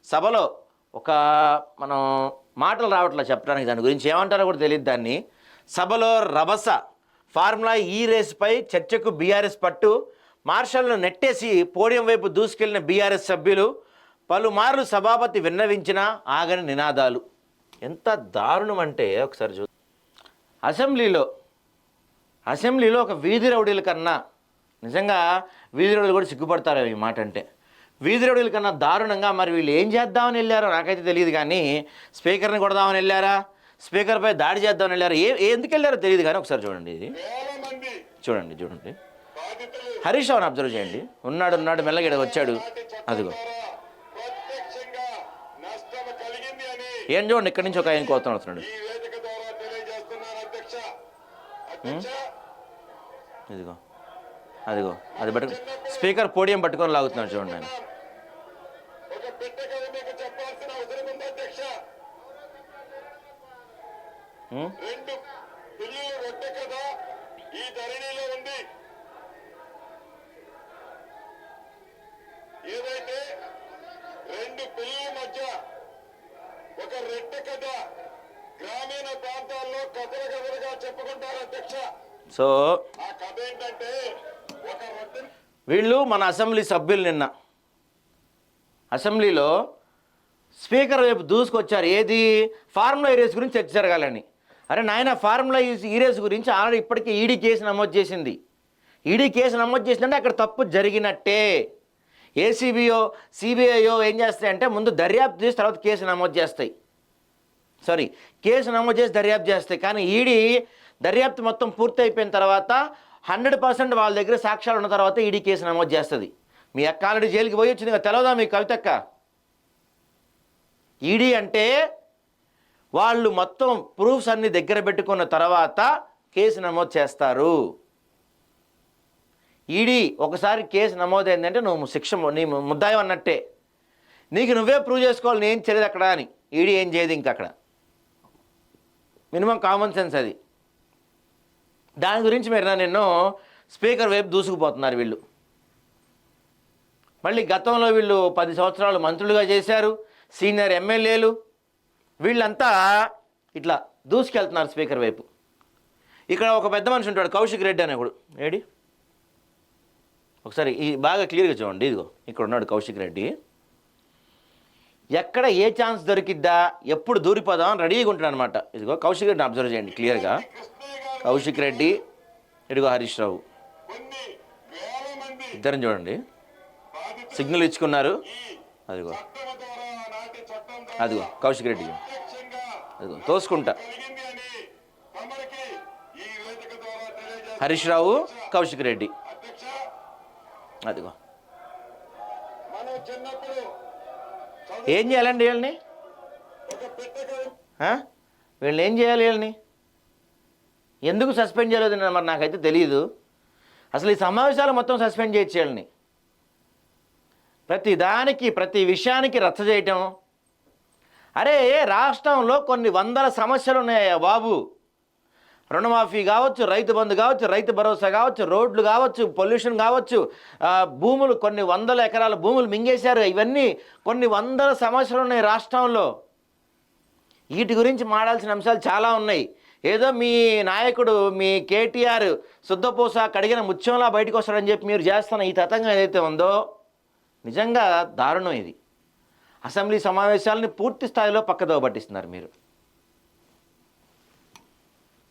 సభలో ఒక మనం మాటలు రావట్లే చెప్పడానికి, దాని గురించి ఏమంటారో కూడా తెలియదు. దాన్ని సభలో రభస, ఫార్ములా ఈ రేసుపై చర్చకు బీఆర్ఎస్ పట్టు, మార్షల్ను నెట్టేసి పోడియం వైపు దూసుకెళ్లిన బీఆర్ఎస్ సభ్యులు, పలుమార్లు సభాపతి విన్నవించిన ఆగని నినాదాలు. ఎంత దారుణం అంటే ఒకసారి చూ. అసెంబ్లీలో ఒక వీధి రౌడీల కన్నా, నిజంగా వీధి రౌడీలు కూడా సిగ్గుపడతారు ఈ మాట అంటే, వీధి రౌడీల కన్నా దారుణంగా మరి వీళ్ళు ఏం చేద్దామని వెళ్ళారో నాకైతే తెలియదు. కానీ స్పీకర్ని కొడదామని వెళ్ళారా, స్పీకర్పై దాడి చేద్దామని వెళ్ళారా, ఎందుకు వెళ్ళారో తెలియదు. కానీ ఒకసారి చూడండి, ఇది చూడండి హరీష్ రావుని అబ్జర్వ్ చేయండి. ఉన్నాడు మెల్లగడ వచ్చాడు, అదిగో ఏం చూడండి, ఇక్కడి నుంచి ఒక ఆయన కోతం వస్తున్నాడు. ఇదిగో అదిగో అది పట్టుకు స్పీకర్ పోడియం పట్టుకొని లాగుతున్నాడు చూడండి ఆయన. ఏదైతే రెండు పిల్లల మధ్య ఒక రెట్ట కథ గ్రామీణ ప్రాంతాల్లో కథలుగా చెప్పుకుంటారు అధ్యక్ష. సో ఆ కథ ఏంటంటే ఒక వీళ్ళు మన అసెంబ్లీ సభ్యులు నిన్న అసెంబ్లీలో స్పీకర్ వైపు దూసుకొచ్చారు. ఏది, ఫార్ములా ఈ రేస్ గురించి చర్చ జరగాలని. అరే నాయన, ఫార్ములా ఈ రేస్ గురించి ఆల్రెడీ ఇప్పటికే ఈడీ కేసు నమోదు చేసింది. ఈడీ కేసు నమోదు చేసిందంటే అక్కడ తప్పు జరిగినట్టే. ఏసీబీయో సిబిఐయో ఏం చేస్తాయంటే ముందు దర్యాప్తు చేసి తర్వాత కేసు నమోదు చేస్తాయి. కేసు నమోదు చేసి దర్యాప్తు చేస్తాయి. కానీ ఈడీ దర్యాప్తు మొత్తం పూర్తి అయిపోయిన తర్వాత 100% వాళ్ళ దగ్గర సాక్ష్యాలు ఉన్న తర్వాత ఈడీ కేసు నమోదు చేస్తుంది. మీ అక్క ఆల్రెడీ జైలుకి పోయి వచ్చింది కదా, తెలవదా మీ కవితక్క? ఈడీ అంటే వాళ్ళు మొత్తం ప్రూఫ్స్ అన్ని దగ్గర పెట్టుకున్న తర్వాత కేసు నమోదు చేస్తారు. ఈడీ ఒకసారి కేసు నమోదైందంటే నువ్వు శిక్ష, నీ ముద్దాయి అన్నట్టే. నీకు నువ్వే ప్రూవ్ చేసుకోవాలి నేను చేయలేదు అక్కడ అని. ఈడీ ఏం చేయదు ఇంక అక్కడ. మినిమం కామన్ సెన్స్ అది. దాని గురించి మీరు నిన్ను స్పీకర్ వైపు దూసుకుపోతున్నారు వీళ్ళు. మళ్ళీ గతంలో వీళ్ళు 10 సంవత్సరాలు మంత్రులుగా చేశారు, సీనియర్ ఎమ్మెల్యేలు. వీళ్ళంతా ఇట్లా దూసుకెళ్తున్నారు స్పీకర్ వైపు. ఇక్కడ ఒక పెద్ద మనిషి ఉంటాడు, కౌశిక్ రెడ్డి అనేవాడు. ఏడి ఒకసారి ఈ బాగా క్లియర్గా చూడండి. ఇదిగో ఇక్కడ ఉన్నాడు కౌశిక్ రెడ్డి. ఎక్కడ ఏ ఛాన్స్ దొరికిద్దా, ఎప్పుడు దూరిపోదాం అని రెడీగా ఉంటాడు అనమాట. ఇదిగో కౌశిక్ రెడ్డిని అబ్జర్వ్ చేయండి క్లియర్గా. కౌశిక్ రెడ్డి, ఇదిగో హరీష్ రావు, ఇద్దరిని చూడండి. సిగ్నల్ ఇచ్చుకున్నారు. అదిగో కౌశిక్ రెడ్డి, అదిగో తోసుకుంటా. హరీష్ రావు, కౌశిక్ రెడ్డి, అదిగో. ఏం చేయాలండి వీళ్ళని? వీళ్ళని ఏం చేయాలి? వీళ్ళని ఎందుకు సస్పెండ్ చేయలేదు మరి నాకైతే తెలియదు. అసలు ఈ సమావేశాలు మొత్తం సస్పెండ్ చేయొచ్చు వీళ్ళని. ప్రతి దానికి ప్రతి విషయానికి రచ్చ చేయటం. అరే రాష్ట్రంలో కొన్ని వందల సమస్యలు ఉన్నాయా బాబు. రుణమాఫీ కావచ్చు, రైతు బంధు కావచ్చు, రైతు భరోసా కావచ్చు, రోడ్లు కావచ్చు, పొల్యూషన్ కావచ్చు, భూములు కొన్ని వందల ఎకరాల భూములు మింగేశారు. ఇవన్నీ కొన్ని వందల సమస్యలు ఉన్నాయి రాష్ట్రంలో. వీటి గురించి మాట్లాడాల్సిన అంశాలు చాలా ఉన్నాయి. ఏదో మీ నాయకుడు మీ కేటీఆర్ శుద్ధపూస కడిగిన ముత్యంలా బయటకు వస్తాడని చెప్పి మీరు చేస్తున్న ఈ తతంగం ఏదైతే ఉందో నిజంగా దారుణం. ఇది అసెంబ్లీ సమావేశాలని పూర్తి స్థాయిలో పక్కదోవ పట్టిస్తున్నారు మీరు.